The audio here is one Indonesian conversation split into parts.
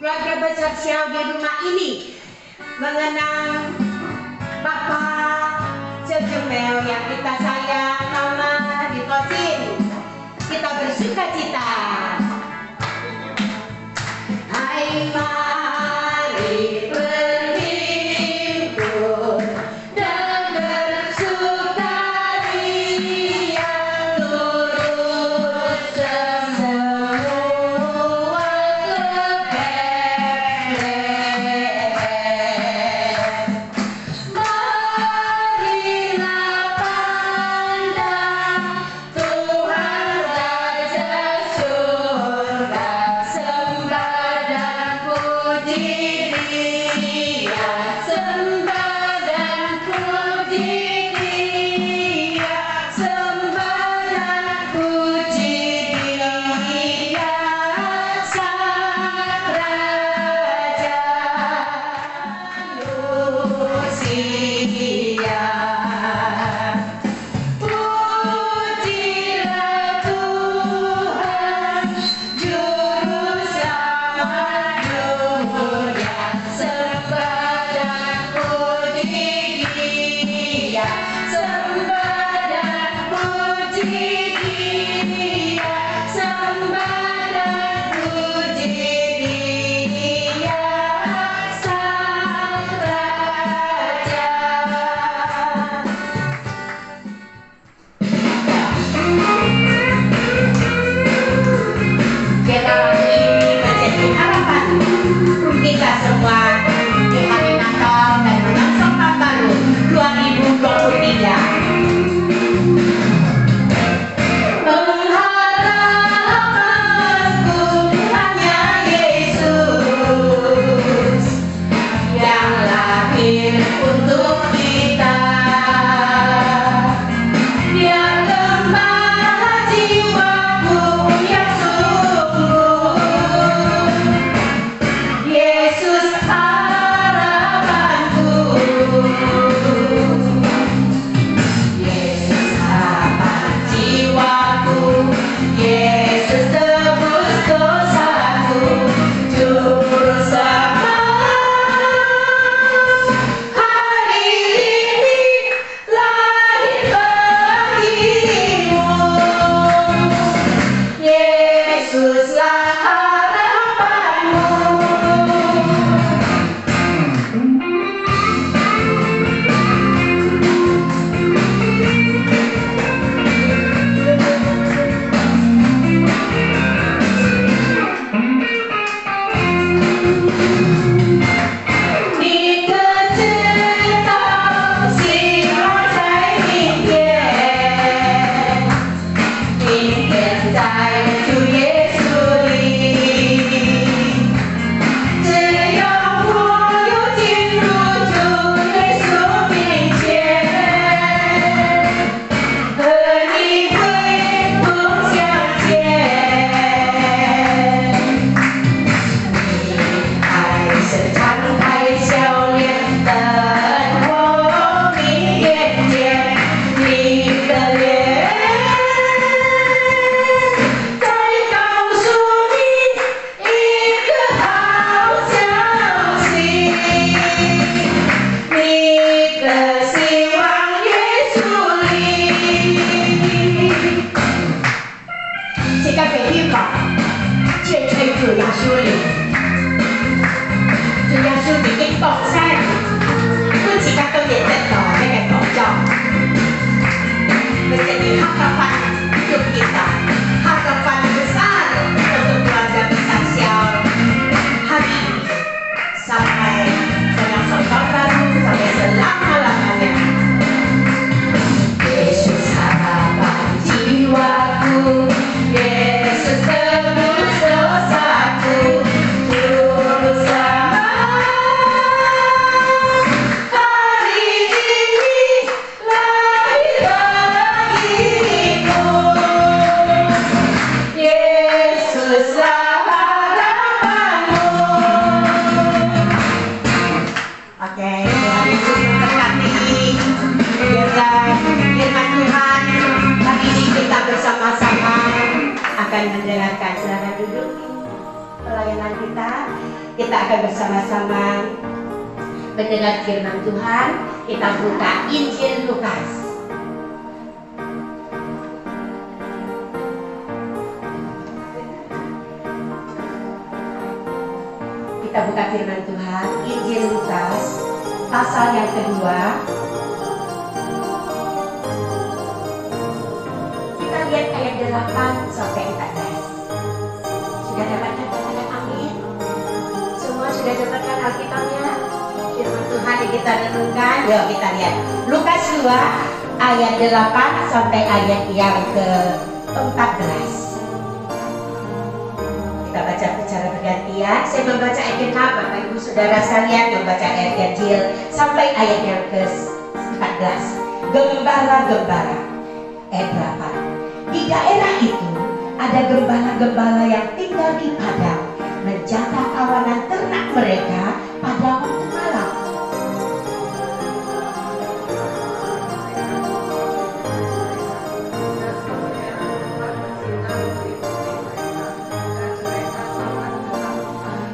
keluarga besar Syau di rumah ini mengenang Bapak Sejumel yang kita sayang, Mama Dikosin. Kita bersuka cita. Hai mari berhimpun dan bersukaria turut semua kebenaran. Marilah pandang Tuhan Raja surga, sembah dan puji Dia, sembah dan puji Dia, sembah dan puji Dia, Sang Raja manusia. Pujilah Tuhan, Juru Selamat dunia, sembah dan puji Dia, sembah dan puji Dia, sembah dan puji Dia, Sang Raja. Kita ini menjadi harapan untuk kita semua di hari Natal dan menyongsong tahun baru 2023. Pengharapanku hanya Yesus yang lahir untuk kita. Dia gembala jiwaku yang sungguh. Yesus harapanku. Yesus harapan jiwaku. Yesus tebus dosaku. Juru selamat hari ini lahir bagimu. Yesuslah harapanmu. Ni个知道喜乐在明天，明天在主耶稣里。只要我有进入主耶稣面前，和你会同相见。你还是敞开笑脸等我明天见你的脸，再告诉你一个好消息，你的希望耶稣里。这个朋友講，最最主耶穌里。主耶穌已經降生，歡時間都認得到呢個講座。Menjadi harapan hidup kita, harapan besar untuk keluarga besar Syau hari ini sampai menyongsong tahun baru, sampai selama-lamanya. Yesus harapan jiwaku, Yesus tebus dosaku, Juru selamat hari ini lahir bagimu. Yesuslah harapanmu. Oke, Tuhan Yesus memberkati. Biarlah firman Tuhan hari ini kita bersama-sama akan mendengarkan. Silakan duduk pelayanan kita. kita akan bersama-sama mendengar firman Tuhan. Kita buka Injil Lukas. Kita buka firman Tuhan, Injil Lukas, pasal yang kedua. Kita lihat ayat 8 sampai 14. Sudah dapatkan katakan amin? Semua sudah dapatkan Alkitabnya? Firman Tuhan yang kita renungkan. Yuk kita lihat Lukas 2 ayat 8 sampai ayat yang ke-14. Kita baca secara bergantian. Saya membaca ayat 6, Bapak Ibu Saudara sekalian membaca ayat kecil sampai ayat yang ke-14. Gembala-gembala. Ayat 8. Di daerah itu ada gembala-gembala yang tinggal di padang, menjaga kawanan ternak mereka pada waktu malam.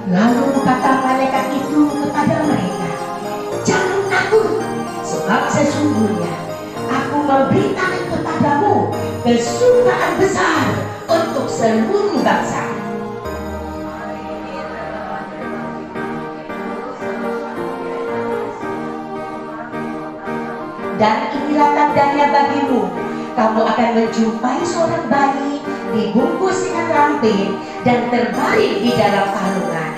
Lalu kata malaikat itu kepada mereka, jangan takut, sebab sesungguhnya aku memberitakan kepadamu kesukaan besar untuk seluruh bangsa. Dan inilah tandanya bagimu, kamu akan menjumpai seorang bayi dibungkus dengan lampin dan terbaring di dalam palungan.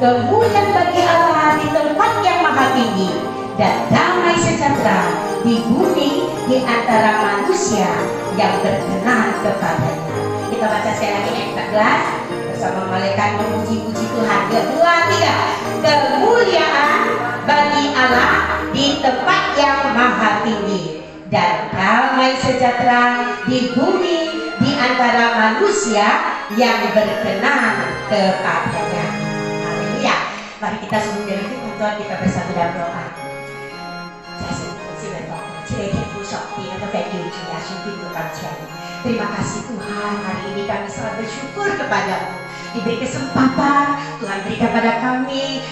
Kemuliaan bagi Allah di tempat yang maha tinggi, dan damai sejahtera di bumi di antara manusia yang berkenan kepadanya. Kita baca sekali lagi ayat 14 bersama malaikat memuji-puji Tuhan. 2, 3. Kemuliaan bagi Allah di tempat yang maha tinggi, dan damai sejahtera di bumi di antara manusia yang berkenan kepadanya. Mari kita sebelum dari firman Tuhan kita bersatu dalam doa. Terima kasih Tuhan, hari ini kami sangat bersyukur kepadamu. Diberi kesempatan Tuhan berikan pada kami,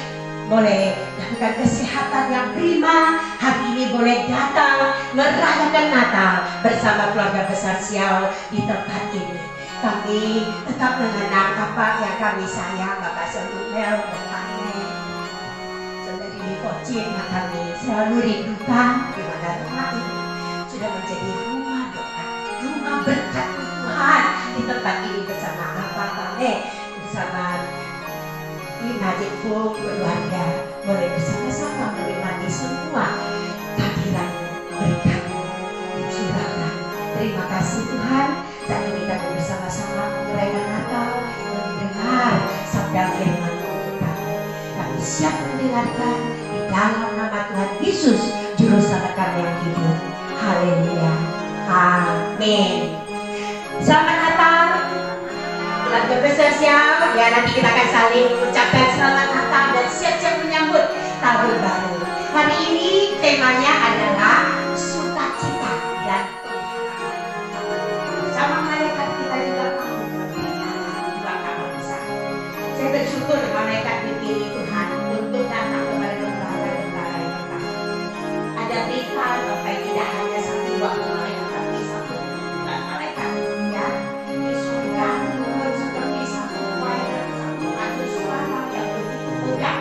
boleh lakukan kesehatan yang prima. Hari ini boleh datang merayakan Natal bersama keluarga besar Siau di tempat ini. Kami tetap mengenang apa yang kami sayang, Bapak Samuel dan Kocin yang kami selalu rindukan, di mana rumah ini sudah menjadi rumah doa, rumah berkat Tuhan. Di tempat ini bersama Bapak kami, bersama Najib Fung keluarga, boleh bersama-sama menikmati semua kehadiran berkat dicurahkan. Terima kasih Tuhan, saat ini kami bersama-sama merayakan Natal dan mendengar sabda firman-Mu untuk kami. Kami siap mendengarkan dalam nama Tuhan Yesus, Juru Selamat kami yang hidup. Haleluya. Amin. Selamat Natal keluarga besar Siau. Ya, nanti kita akan saling mengucapkan selamat Natal dan siap-siap menyambut tahun baru. Hari ini temanya adalah sukacita dan sama malaikat kita juga dua kapal besar. Saya bersyukur malaikat dipilih Tuhan untuk datang kepada ada berita Bapak tidak hanya satu dua malaikat, tapi satu malaikat ya di surga turun seperti satu fire, satu batu suara yang begitu megah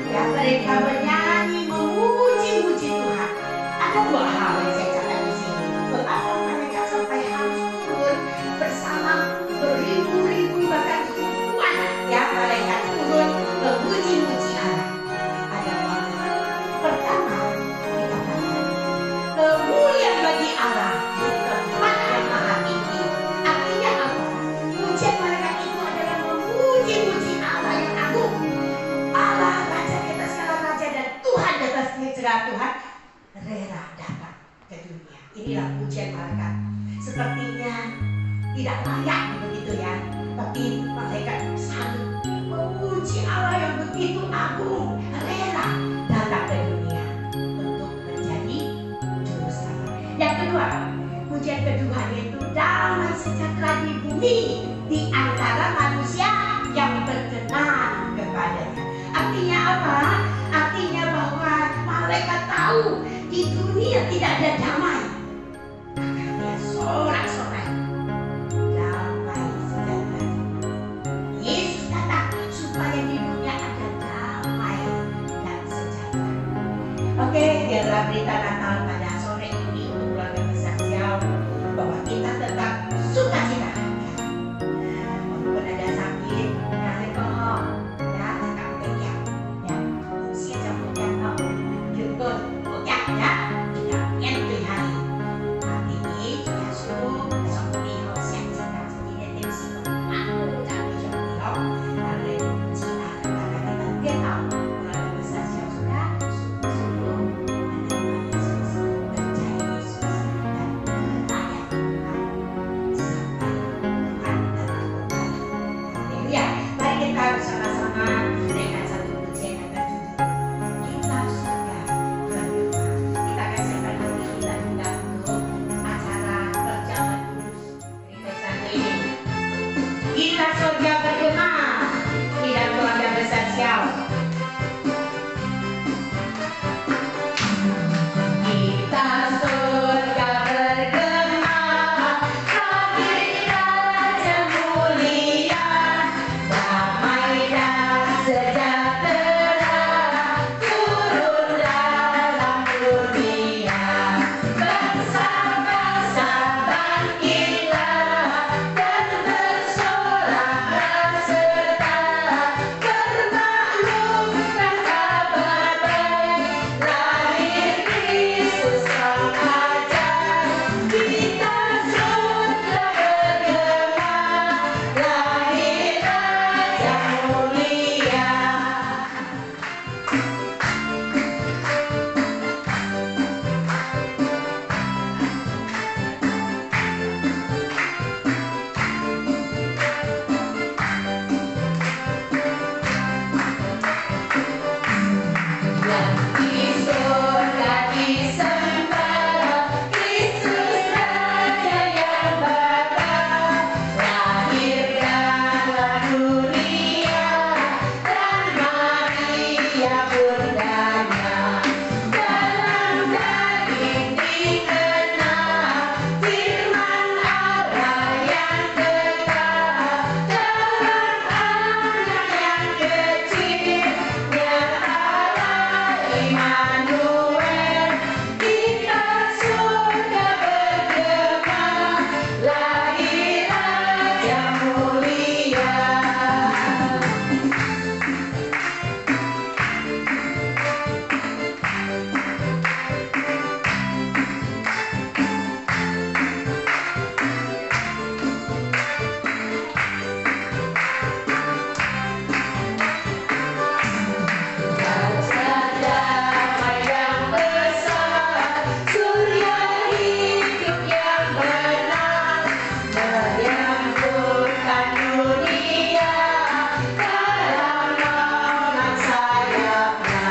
ya. Mereka bernyanyi memuji-muji Tuhan. Ada dua hal yang saya catat di sini. Betapa mereka sampai harus turun bersama beribu-ribu bahkan ribuan ya malaikat turun memuji-muji Allah. Ada dua hal. Pertama, kemuliaan bagi Allah di tempat yang maha tinggi. Artinya apa? Pujian malaikat itu adalah memuji-muji Allah yang agung. Allah Raja di atas segala raja dan Tuhan di atas segala Tuhan rela datang ke dunia. Inilah pujian malaikat. Sepertinya tidak layak begitu ya, tapi malaikat selalu memuji Allah yang begitu agung, rela datang ke dunia untuk menjadi kedua, pujian kedua yaitu damai sejahtera di bumi di antara manusia yang berkenan kepadanya. Artinya apa? Artinya bahwa malaikat tahu di dunia tidak ada damai. Maka dia sorak-sorai damai sejahtera. Yesus datang supaya di dunia ada damai dan sejahtera. Oke, biarlah berita Natal pada sore ini untuk keluarga besar Siau bahwa kita tetap sukacita. Walaupun ada sakit, jangan bohong, ya tetap beria, ya usia jam jemput, ya, tidak entui hari. Hari ini juga suruh seperti hosian sedang sendiri tensi aku jadi seperti hari Cina karena kita dia tahu keluarga besar Siau sudah sungguh menerima Yesus, percaya Yesus dan melayani Tuhan sampai Tuhan datang kembali. Haleluya. Mari kita bersama-sama dengan satu pujian yang berjudul Kita Sudah Bergema. Kita akan siapkan hati kita juga untuk acara perjamuan kudus gereja satu ini. Kita sudah bergema di dalam keluarga besar Siau. Kita surga bergema, hadir Raja mulia, damai dan sejahtera turun dalam dunia. Bangsa-bangsa bangkitlah dan bersorak serta bermaklumkan kabar baik, lahir Kristus Sang Ajar. Kita sudah bergema, lahir Raja mulia. Yang di surga disembah, Kristus Raja yang bakal lahir dalam dunia, dan Maria bundanya. Dalam daging dikenal firman Allah yang kekal, dalam anak yang kecil nyata Immanuel. Kita sudah bergema, lahir Raja mulia. Raja damai yang besar, surya hidup yang benar, menyembuhkan dunia dalam naungan sayapnya.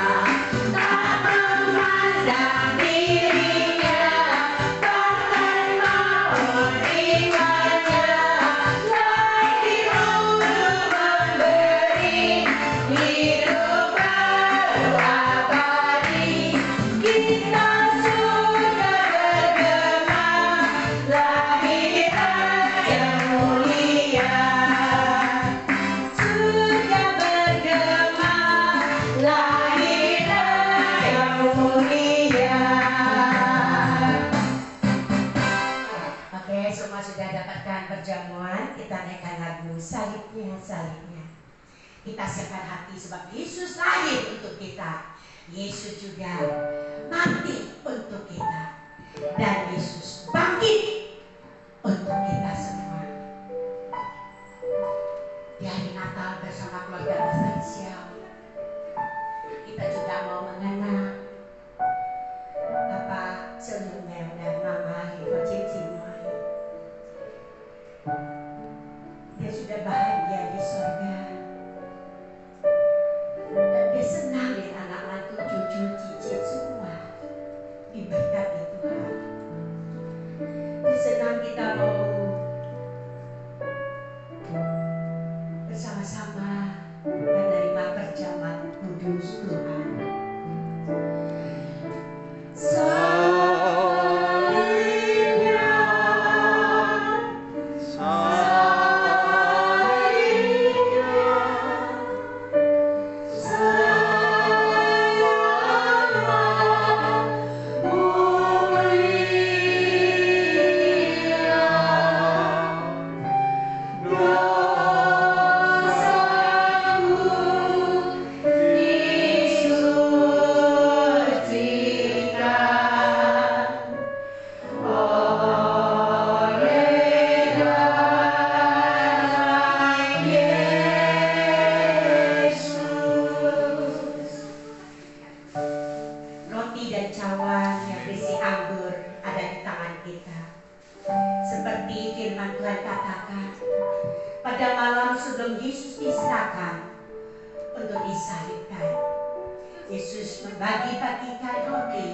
Tak memandang dirinya, bahkan mau imannya, lahir untuk memberi hidup baru abadi. Kita sudah bergema, lahir Raja mulia. Sudah bergema, lahir Raja mulia. Oke, semua sudah dapatkan perjamuan. Kita naikkan lagu salibnya, salibnya. Kita siapkan hati sebab Yesus lahir untuk kita. Yesus juga mati untuk kita. Dan Yesus bangkit untuk kita semua. Di hari Natal bersama keluarga besar Siau, kita juga mau mengenang Bapak Selumel dan Mama Hiva Cicimai. Dia sudah bahagia di surga. Dan dia senang lihat anak mantu, cucu, cicit semua Tuhan yang berisi anggur ada di tangan kita. Seperti firman Tuhan katakan, pada malam sebelum Yesus diserahkan untuk disalibkan, Yesus membagi-bagikan roti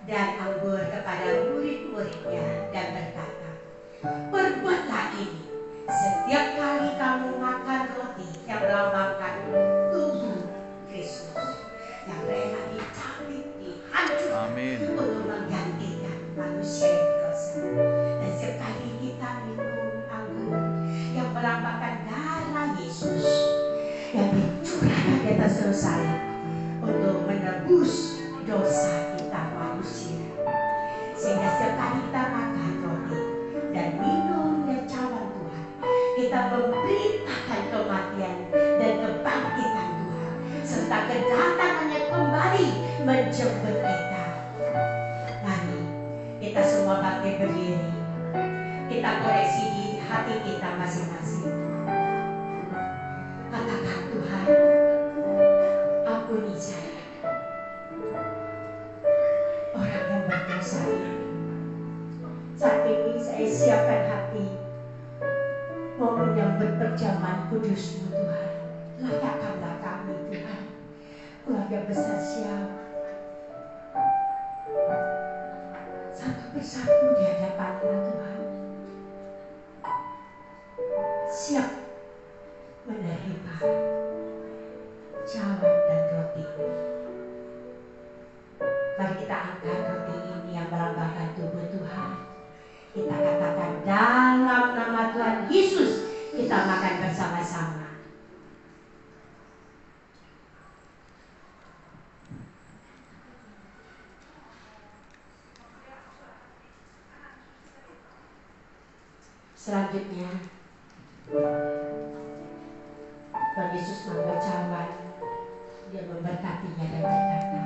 dan anggur kepada murid-muridnya dan berkata, perbuatlah ini setiap kali kamu makan roti yang melambangkan tubuh Kristus yang rela dicabik, dihancurkan untuk menggantikan manusia yang berdosa. Dan sekali kita minum anggur yang melambangkan darah Yesus yang dicurahkan di atas salib untuk menebus dosa kita manusia, sehingga setiap kali kita makan roti dan minum dari cawan Tuhan, kita memberitakan kematian dan kebangkitan Tuhan serta kedatangannya kembali menjemput kita. Mari kita semua bangkit berdiri, kita koreksi di hati kita masing-masing. Katakan, Tuhan, ampuni saya, orang yang berdosa ini. Saat ini saya siapkan hati mau menyambut perjamuan kudus-Mu, Tuhan. Layakkanlah kami, Tuhan, keluarga besar Siap, satu persatu di hadapan-Mu, Tuhan, siap menerima cawan dan roti. Mari kita angkat roti ini yang melambangkan tubuh Tuhan. Kita katakan dalam nama Tuhan Yesus, kita makan bersama-sama. Selanjutnya, Tuhan Yesus mengambil cawan, Dia memberkatinya dan berkata,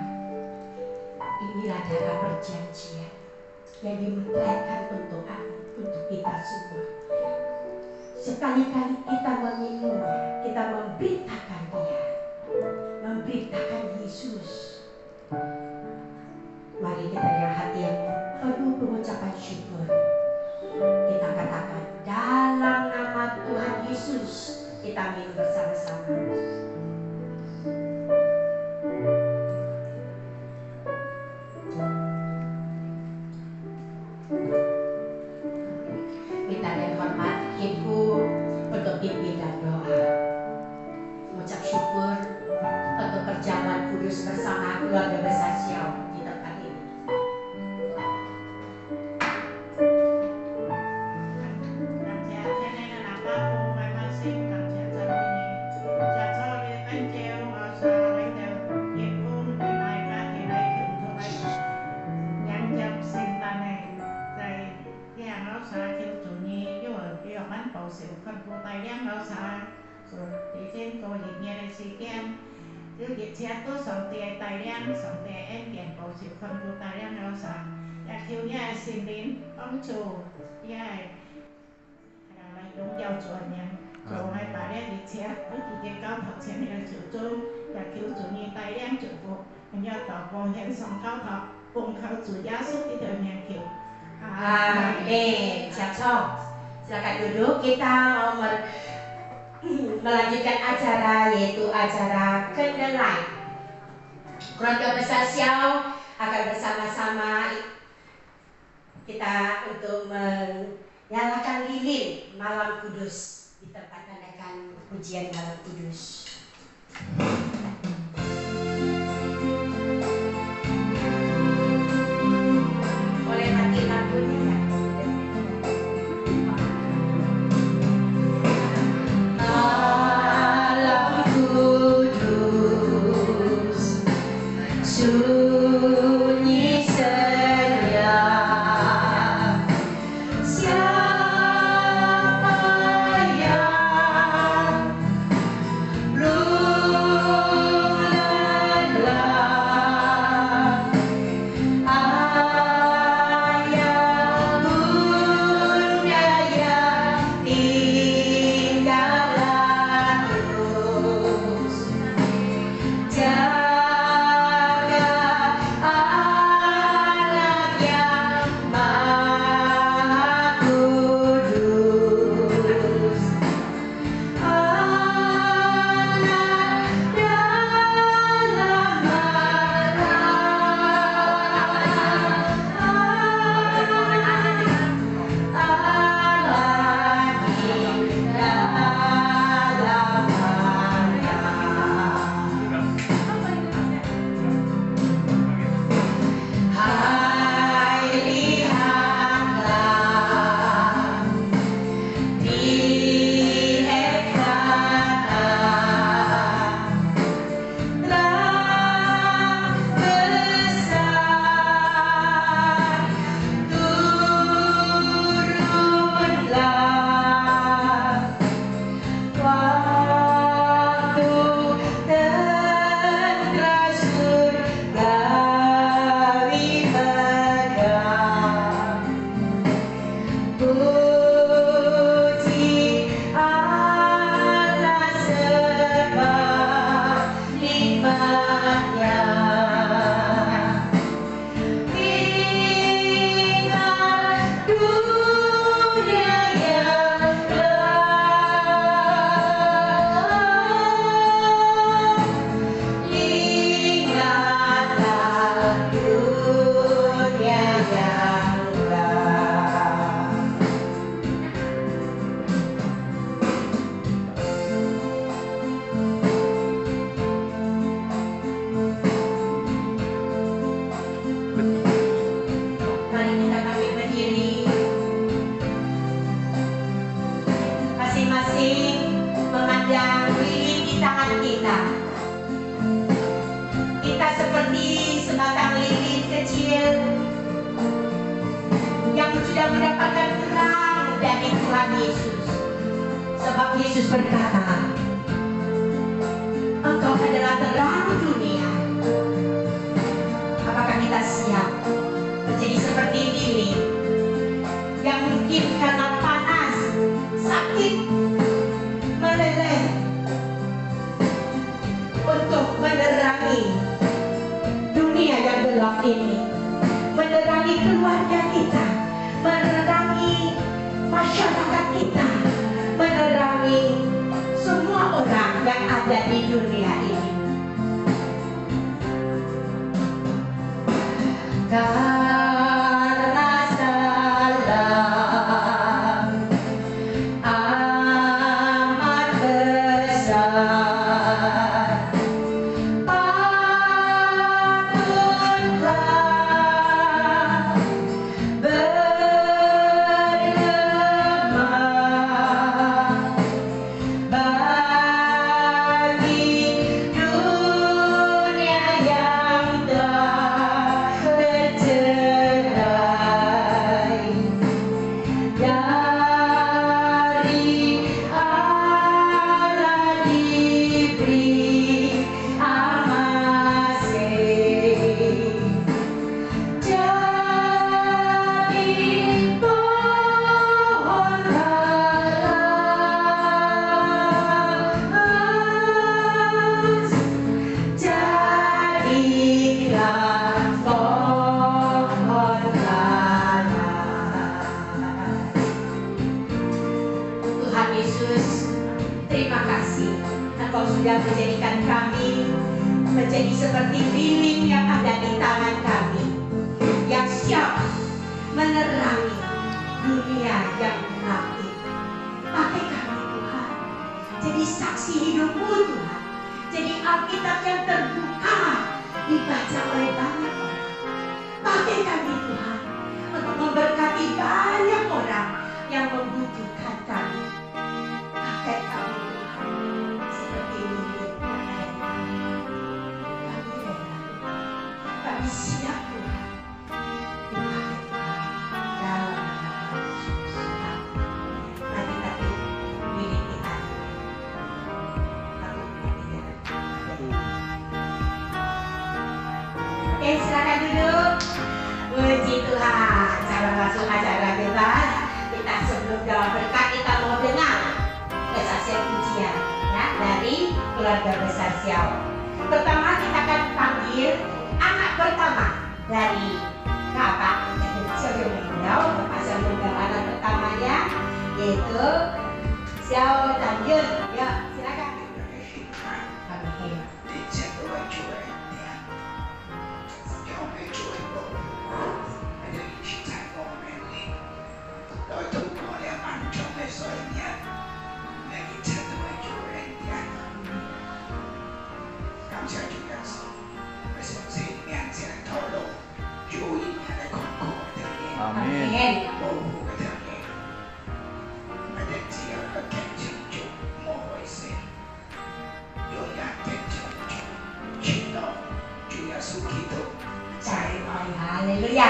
inilah darah perjanjian yang dimeteraikan untuk kita semua. Sekali-kali kita meminumnya, kita memberitakan Dia, memberitakan Yesus. Mari kita dengan hati yang penuh pengucapan syukur, kita katakan dalam nama Tuhan Yesus, kita minum bersama-sama. Minta dan hormat Ibu untuk pimpin dan doa, mengucap syukur untuk perjamuan kudus bersama keluarga besar Siau di tempat ini. Chia tốt sống tiền tài năng sống tiền em kiện cầu chịu phần của tài năng nào sáng nhà thiếu nhà xin đến ông chủ nhà lại đúng giàu chuẩn nhàng chủ hai bà đen đi chia với kỳ kiện cao thật chia này là chủ trung nhà thiếu chủ nhị tài năng chủ phục nhà tỏ vòng hiện sống cao thật cùng khảo chủ giá suốt cái thời nhà kiểu. Amin. Siap Sob, silakan duduk. Kita melanjutkan acara, yaitu acara kedelai. Keluarga besar Siau akan bersama-sama kita untuk menyalakan lilin malam kudus di tempat adakan pujian malam kudus. Boleh mati lampunya ya? Malam kudus sunyi senyap, siapa yang lupa melayani Tuhan Yesus. Sebab Yesus berkata, Engkau adalah terang dunia. Apakah kita siap menjadi seperti lilin yang mungkin karena panas, sakit, meleleh untuk menerangi dunia yang gelap ini, menerangi keluarga kita, menerangi masyarakat kita, menerangi semua orang yang ada di dunia ini. Karena salam amat besar, patutlah bergema bagi dunia yang telah tercerai dari Allah diberi amasih. Jadi pohon galas, jadilah pohon galas. Tuhan Yesus, terima kasih Engkau sudah menjadikan kami menjadi seperti lilin yang ada di tangan kami, yang siap menerangi dunia yang gelap ini. Pakai kami Tuhan, jadi saksi hidupmu Tuhan, jadi Alkitab yang terbuka dibaca oleh banyak orang. Pakai kami Tuhan untuk memberkati banyak orang yang membutuhkan kami. Pakai kami Tuhan seperti lilin yang ada di tangan. Kami rela, kami siap Tuhan. Dipakai Tuhan dalam nama Yesus. Mari kita diri kita. Oke, silakan duduk. Puji Tuhan. Cara masuk acara bebas. Kita sebelum doa berkat kita mau dengar kesaksian pujian ya dari keluarga besar Siau. Pertama kita akan panggil anak pertama dari kakak Siau Beliau, pasal anak pertamanya yaitu Siau dan Yun. Ya, silakan. Amin. Amin. Haleluya.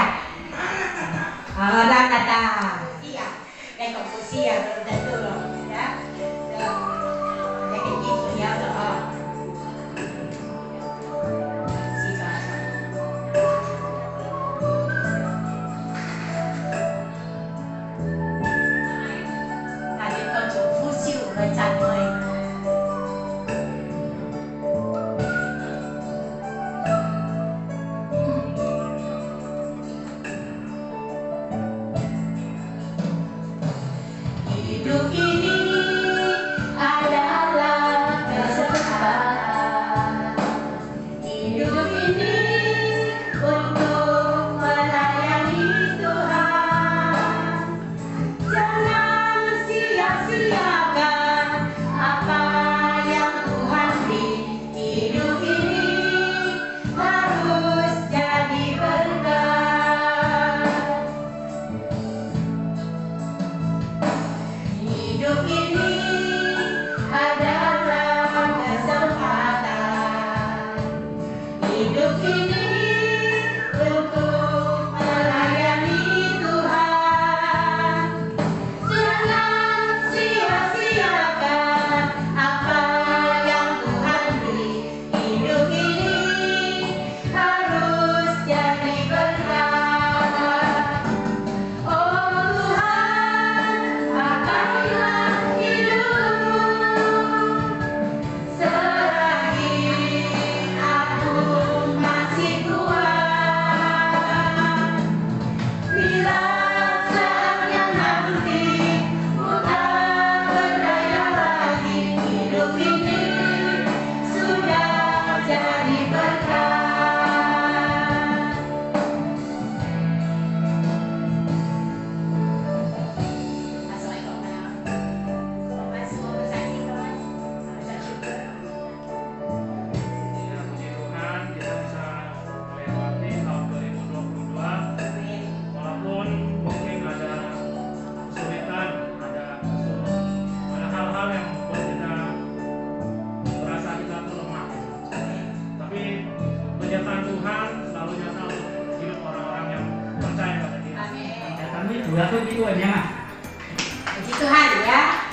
Maranatha. Iya. Rekomendasi ya belum tentu loh ya. Jadi gitu ya doa. 主要是第二名啊。 Puji Tuhan ya.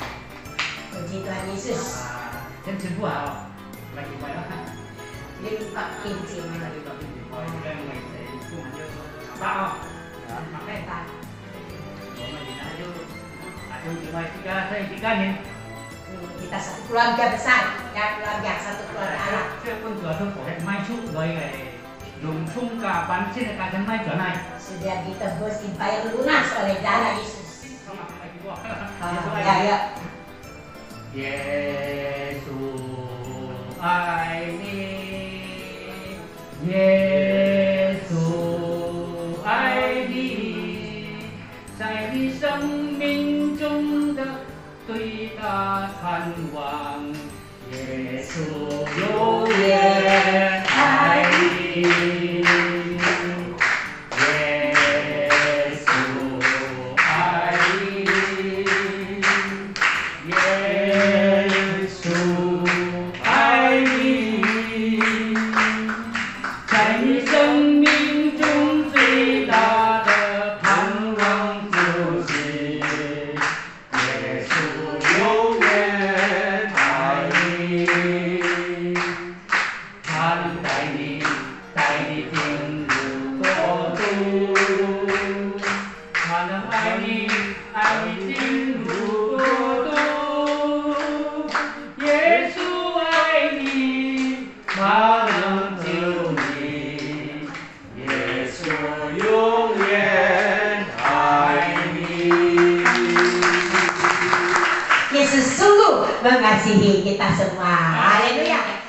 Puji Tuhan Yesus. Chân chân của hảo. Lagi quay đó ha. Linh Phật kiên trì. Lagi có cái gì quay đây mình sẽ cùng ăn vô. Bao. Đó, mặc cái ta. Có mà gì nó vô. Ada tiga nih. Kita satu keluarga besar, ya keluarga satu keluarga Arab. Trước quân cửa tôi phổ mai chúc rồi này dùng chung cả bắn trên cả chân mai cửa này. Sudah ditebus dibayar lunas oleh darah Yesus. Ya ya. Yesus ai ni, Yesus ai đi, 在你生命中的最大盼望，耶稣永远爱你。 Yesus sungguh mengasihi kita semua. Haleluya.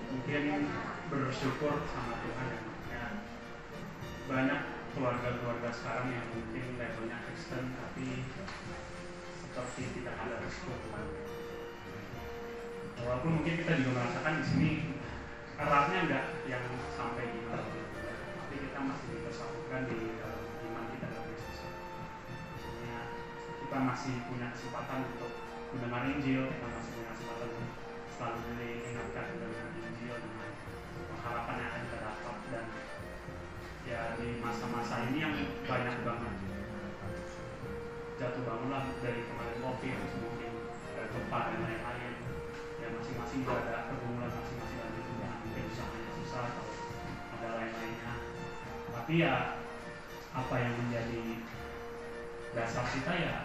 Mungkin bersyukur sama Tuhan ya, makanya banyak keluarga-keluarga sekarang yang mungkin levelnya Kristen tapi seperti tidak ada restu Tuhan. Walaupun mungkin kita juga merasakan di sini eratnya enggak yang sampai gimana, tapi kita masih dipersatukan di dalam iman kita dalam Yesus. Maksudnya kita masih punya kesempatan untuk mendengar Injil, kita masih punya kesempatan untuk selalu diingatkan dengan Injil, dengan pengharapan yang akan kita dapat. Dan ya di masa-masa ini yang banyak banget jatuh bangunlah dari kemarin COVID, terus mungkin ada gempa dan lain-lain. Ya masing-masing juga ada pergumulan, masing-masing ada perubahan, mungkin usahanya susah atau ada lain-lainnya. Tapi ya apa yang menjadi dasar kita ya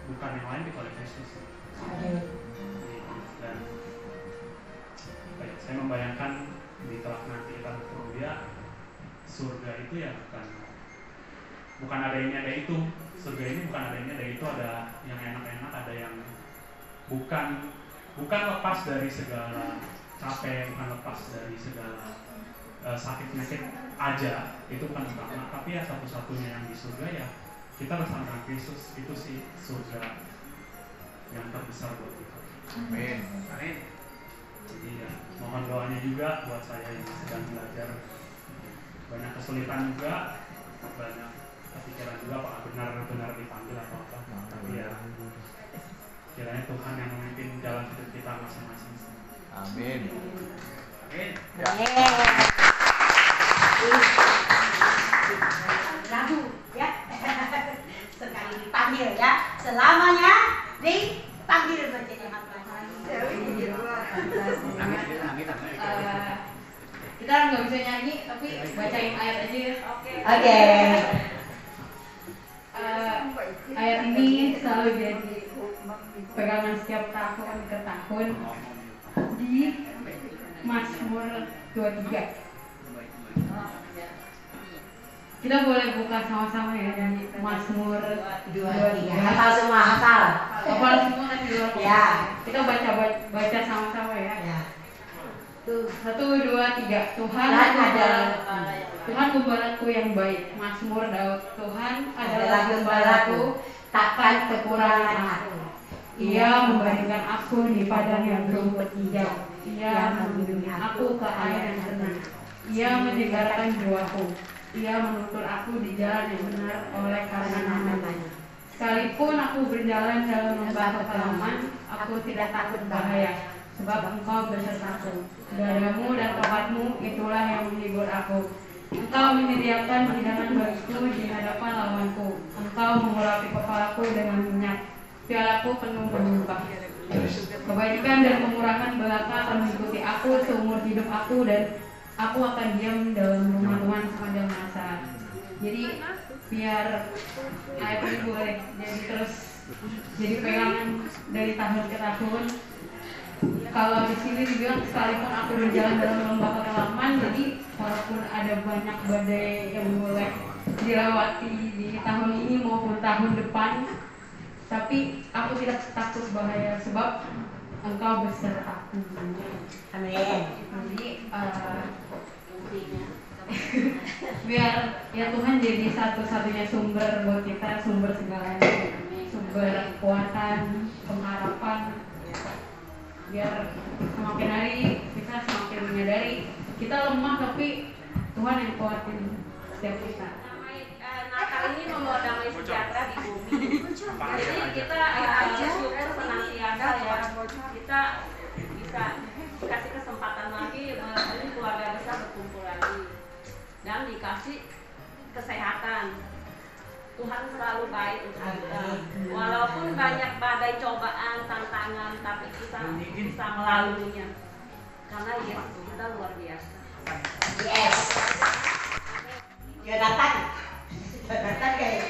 bukan yang lain kecuali Kristus. Dan saya membayangkan di kelak nanti kita bertemu Dia, surga itu ya bukan ada ini ada itu. Surga ini bukan ada ini ada itu, ada yang enak-enak, ada yang bukan lepas dari segala capek, bukan lepas dari segala sakit penyakit aja, itu bukan utama. Tapi ya satu-satunya yang di surga ya kita bersama dengan Kristus, itu sih surga yang terbesar buat kita. Amin. Amin. Jadi ya mohon doanya juga buat saya yang sedang belajar, banyak kesulitan juga, banyak kepikiran juga apakah benar-benar dipanggil atau apa. Tapi ya kiranya Tuhan yang memimpin jalan hidup kita masing-masing. Amin. Amin. Ya. Ragu ya. Sekali dipanggil ya, selamanya dipanggil menjadi hamba. Kita nggak bisa nyanyi tapi bacain ayat aja ya. Oke. Ayat ini selalu jadi pegangan setiap tahun ke tahun di Mazmur 23. Kita boleh buka sama-sama ya di Mazmur 23. Hafal semua, hafal. Hafal semua kan di luar. Ya. Kita baca sama-sama ya. Ya. 1, 2, 3. Tuhan gembalaku yang baik. Mazmur Daud. Tuhan adalah gembalaku, takkan kekurangan aku. Ia memberikan aku di padang yang berumput hijau. Ia membimbing aku ke air yang tenang. Ia menyegarkan jiwaku. Ia menuntun aku di jalan yang benar oleh karena nama-Nya. Sekalipun aku berjalan dalam lembah kekelaman, aku tidak takut bahaya, sebab Engkau besertaku. Dadamu dan tongkatmu itulah yang menghibur aku. Engkau menyediakan hidangan bagiku di hadapan lawanku. Engkau mengurapi kepalaku dengan minyak. Pialaku penuh berlimpah. Kebaikan dan kemurahan belaka akan mengikuti aku seumur hidup aku, dan aku akan diam dalam rumah Tuhan sepanjang masa. Jadi biar ayat ini boleh jadi pegangan dari tahun ke tahun. Kalau di sini dibilang sekalipun aku berjalan dalam lembah kekelaman, jadi walaupun ada banyak badai yang boleh dilewati di tahun ini maupun tahun depan, tapi aku tidak takut bahaya sebab Engkau besertaku. Amin. Jadi biar ya Tuhan jadi satu-satunya sumber buat kita, sumber segalanya, sumber kekuatan, pengharapan. Biar semakin hari kita semakin menyadari kita lemah, tapi Tuhan yang kuatin setiap kita. Natal ini membawa damai sejahtera di bumi. Jadi kita bersyukur senantiasa ya. Kita bisa dikasih kesempatan lagi ini keluarga besar berkumpul lagi dan dikasih kesehatan. Tuhan selalu baik untuk kita. Walaupun banyak badai cobaan, tantangan, tapi kita bisa melaluinya. Karena Yesus kita luar biasa. Yes. Jonathan guys.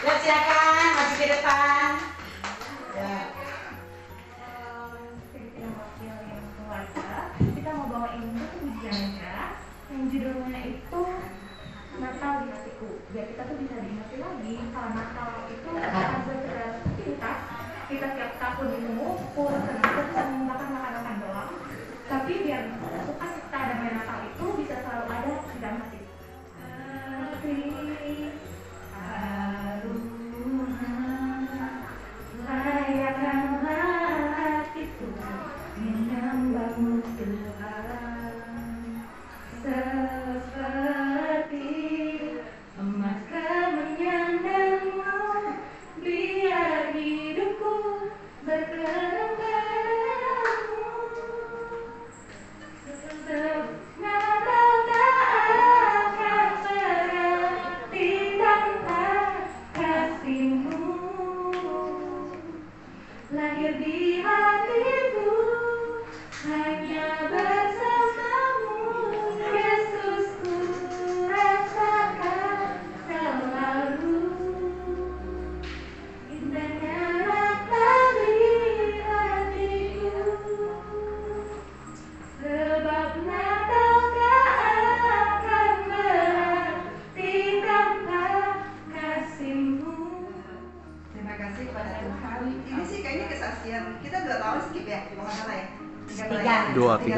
Ya silakan masih ke depan. Ya. Sedikit mewakili keluarga, kita mau bawain buku pujiannya yang judulnya itu Natal di Hatiku. Biar kita tuh bisa diingat lagi kalau Natal itu bukan sekedar kita tiap tahun mengumpul, senang-senang, makan-makan doang. Tapi biar suka kita ada main Natal itu bisa selalu ada di dalam hati. Layakan hatiku menyembahmu Tuhan, seperti emas kemenyanganmu, biar hidupku berkerang padamu. Natal tak akan berarti tanpa kasih-Mu. Lahir di hatiku hanya bersamamu, Yesus ku rasakan selalu. Indahnya Natal di hatiku, sebab Natal tak akan berarti tanpa kasih-Mu. Terima kasih kepada Tuhan. Ini sih kayaknya kesaksian kita 2 tahun skip ya, kalau nggak salah ya. 3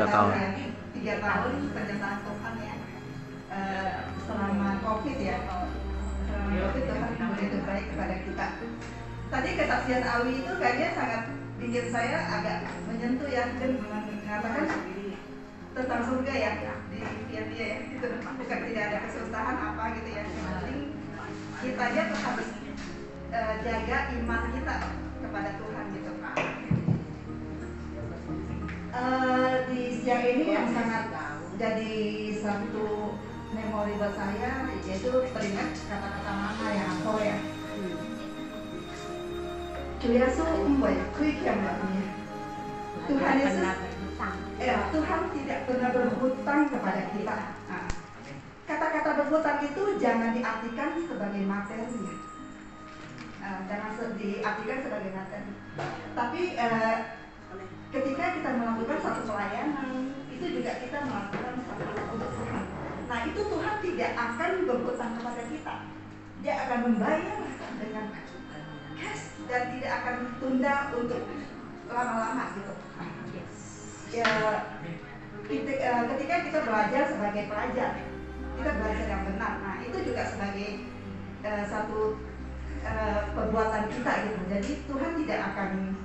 tahun. Ya. 3 tahun penyertaan Tuhan ya. Selama COVID ya. Selama COVID Tuhan begitu baik kepada kita. Tadi kesaksian Awi itu kayaknya sangat bikin saya agak menyentuh ya, dan mengatakan tentang surga ya di dia ya. Itu bukan tidak ada kesusahan apa gitu ya. Yang penting kita aja tuh harus jaga iman kita kepada Tuhan gitu. Di siang ini yang sangat jadi satu memori buat saya yaitu teringat kata-kata mama yang aku ya. Juliasu umbai kuik yang namanya. Tuhan Yesus, Tuhan tidak pernah berhutang kepada kita. Nah, kata-kata berhutang itu jangan diartikan sebagai materi ya. Jangan diartikan sebagai materi. Tapi ketika kita melakukan satu pelayanan, itu juga kita melakukan satu untuk Tuhan. Nah itu Tuhan tidak akan berhutang kepada kita. Dia akan membayar dengan cash dan tidak akan tunda untuk lama-lama gitu. Ya, ketika kita belajar sebagai pelajar, kita belajar yang benar. Nah itu juga sebagai satu perbuatan kita gitu. Jadi Tuhan tidak akan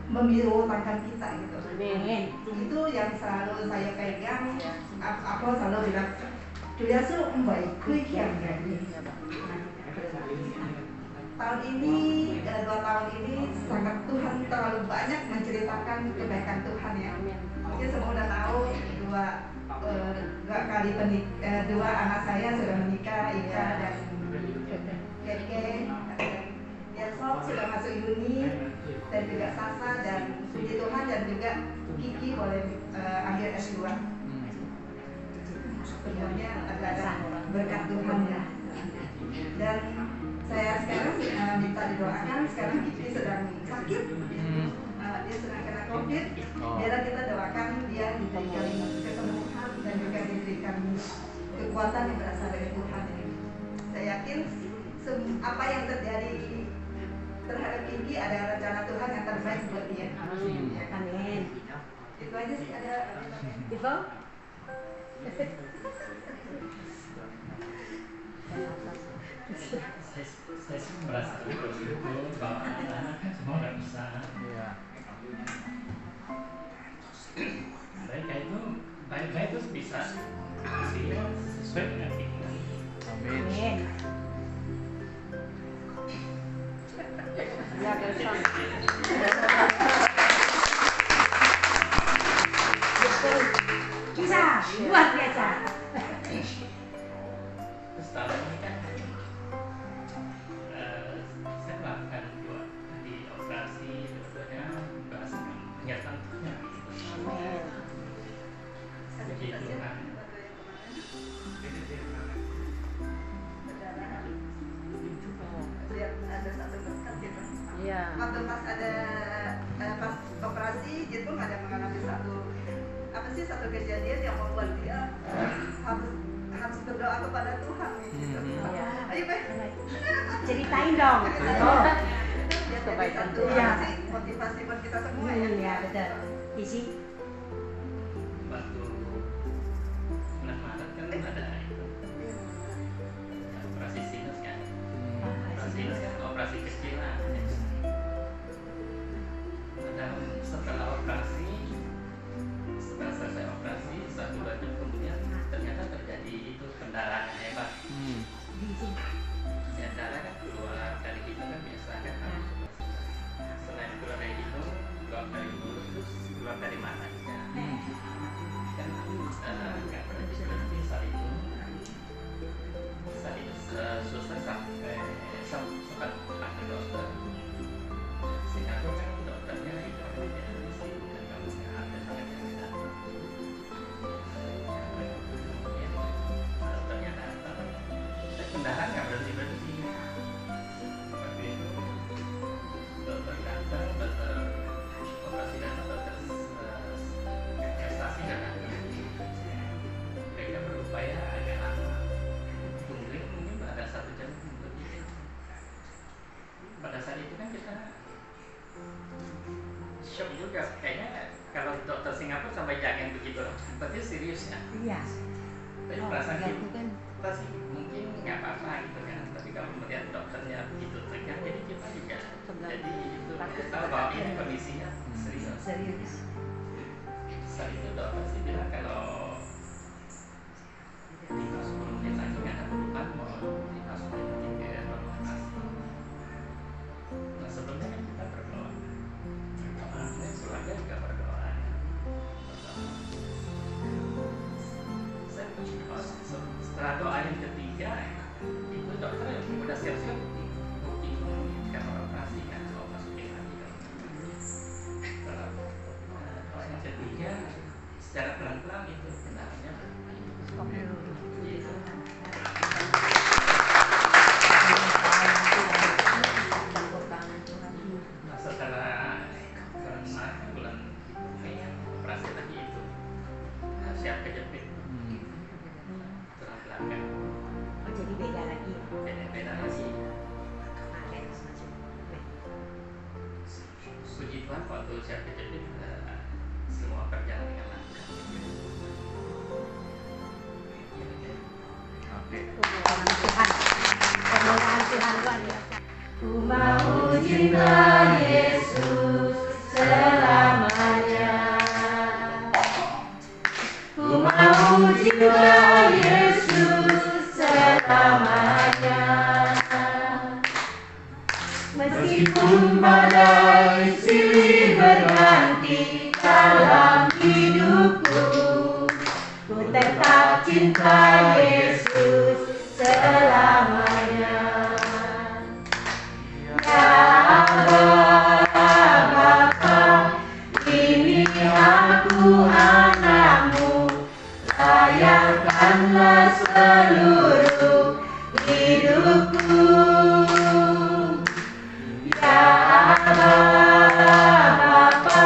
membiarkan kita gitu. Amin. Itu yang selalu saya pegang. Aku selalu bilang Juliasu baik kuik yang jadi. Tahun ini 2 tahun ini sangat Tuhan terlalu banyak menceritakan kebaikan Tuhan ya. Mungkin semua udah tahu 2 dua anak saya sudah menikah, Ika dan Keke. Yesok sudah masuk uni, dan juga Sasa dan puji Tuhan, dan juga Kiki boleh ambil S2. Sebenarnya adalah berkat Tuhan ya. Dan saya sekarang minta didoakan, sekarang Kiki sedang sakit. Dia sedang kena COVID. Biar kita doakan dia diberikan kesembuhan dan juga diberikan kekuatan yang berasal dari Tuhan. Saya yakin apa yang terjadi terhadap Kiki ada rencana Tuhan yang terbaik buat dia. Amin. Amin. Itu aja sih, ada Ivo? Saya sih merasa begitu bahwa anak-anak kan semua nggak bisa. Mereka itu baik-baik terus bisa sesuai dengan keinginan. Amin. Ya, bisa, luar biasa. Terus tahun ini kan saya melakukan di operasi dua-duanya bahasa menyatakan Tuhan. Amin. Jadi Tuhan. Ada satu berkat gitu. Iya. Waktu pas ada pas operasi, Jitung ada mengalami satu kejadian yang membuat dia harus berdoa kepada Tuhan gitu. Ayo Be, Ceritain dong. dia jadi satu motivasi buat kita semua ya. Iya, betul. Isi. Waktu bulan Maret kan ada itu operasi sinus kan. Operasi sinus kan operasi kecil lah. Dan setelah selesai operasi 1-2 jam kemudian ternyata terjadi itu pendarahan hebat. Ya, darah kan keluar dari hidung kan biasa kan. Selain keluar dari hidung, keluar dari mulut, terus keluar dari mata juga. Kan nggak pernah berhenti saat itu. Suster sampai sempat panggil dokter. Singapura kan dokternya itu bukan kamu yang ada sangat dokternya datang. Pendarahan nggak berhenti. Waktu itu dokter datang, dokter operasi datang, dokter investasi datang. Mereka berupaya agak lama. Mungkin ada 1 jam lebih. Pada saat itu kan kita shock juga. Kayaknya kalau dokter Singapura sampai jangan begitu, berarti serius ya. Iya. Tapi perasaan kita sih mungkin nggak apa-apa gitu kan. Tapi kalau melihat dokternya begitu tegang, jadi kita juga jadi itu tahu bahwa ini kondisinya serius. Saat itu dokter sih bilang kalau 5-10 menit lagi nggak ada perubahan, mau 5-10 menit ke ruang nasi. Nah sebelumnya kan kita berdoa, keluarga juga berdoa. Setelah doa yang ketiga, itu dokter udah siap-siap booking kamar operasi kan, mau masukin lagi. Setelah doa yang ketiga, secara pelan-pelan itu benarnya setelah bulan Mei operasi lagi itu siap kejepit tulang belakang. Oh, jadi beda lagi. Beda lagi. Puji Tuhan waktu siap kejepit semua berjalan dengan lancar. Pemulihan Tuhan luar biasa. Ku mau cinta Yesus selamanya. Ku mau cinta Yesus selamanya. Meskipun badai silih berganti dalam hidupku, cinta Yesus selamanya. Ya Allah Bapa, ini aku anakmu, layakkanlah seluruh hidupku. Ya Allah Bapa,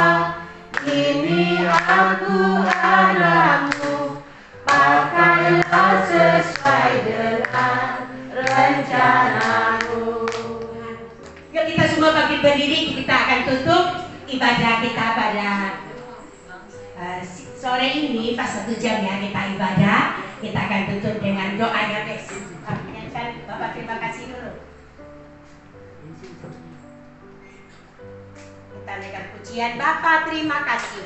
ini aku anakmu, pakailah sesuai dengan rencanamu. Yuk kita semua bangkit berdiri, kita akan tutup ibadah kita pada sore ini pas 1 jam ya kita ibadah. Kita akan tutup dengan doanya besok. Bapak terima kasih dulu. Kita naikkan pujian. Bapak terima kasih.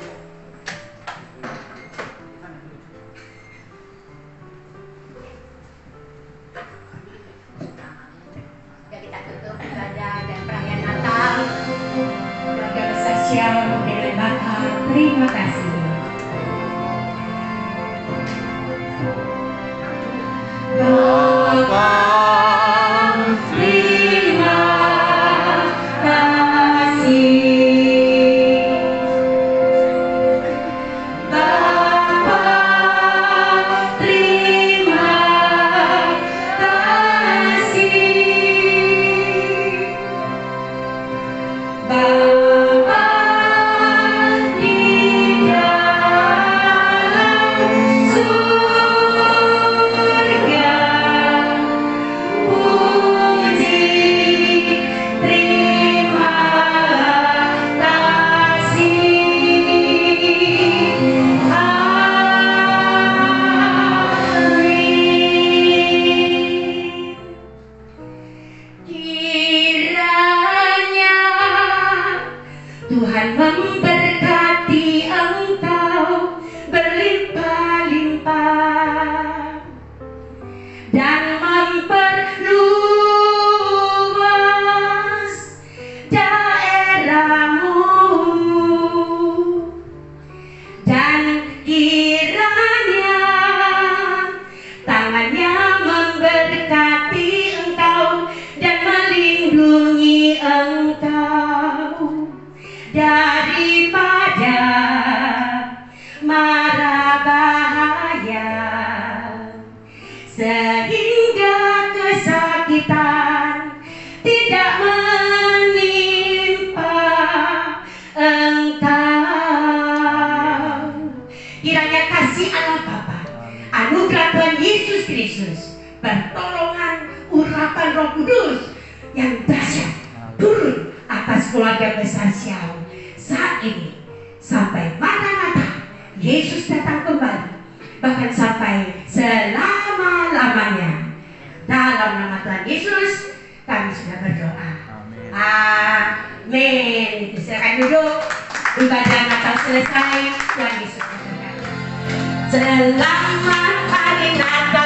Ya, kita tutup ibadah dan perayaan Natal. Keluarga besar Shalom dengan Bapak terima kasih. Bapa terima kasih, Bapa terima kasih, Bapa di dalam surga. Tuhan memberkati engkau berlimpah-limpah dan memperluas daerahmu, dan kiranya tangannya memberkati engkau dan melindungi engkau daripada mara bahaya, sehingga kesakitan tidak menimpa engkau. Kiranya kasih Allah Bapa, anugerah Tuhan Yesus Kristus, pertolongan urapan Roh Kudus yang dahsyat turun atas keluarga besar Shalom saat ini sampai Maranatha Yesus datang kembali, bahkan sampai selama-lamanya. Dalam nama Tuhan Yesus kami sudah berdoa. Amin. Silakan duduk. Ibadah Natal selesai. Tuhan Yesus berkati. Selamat hari Natal.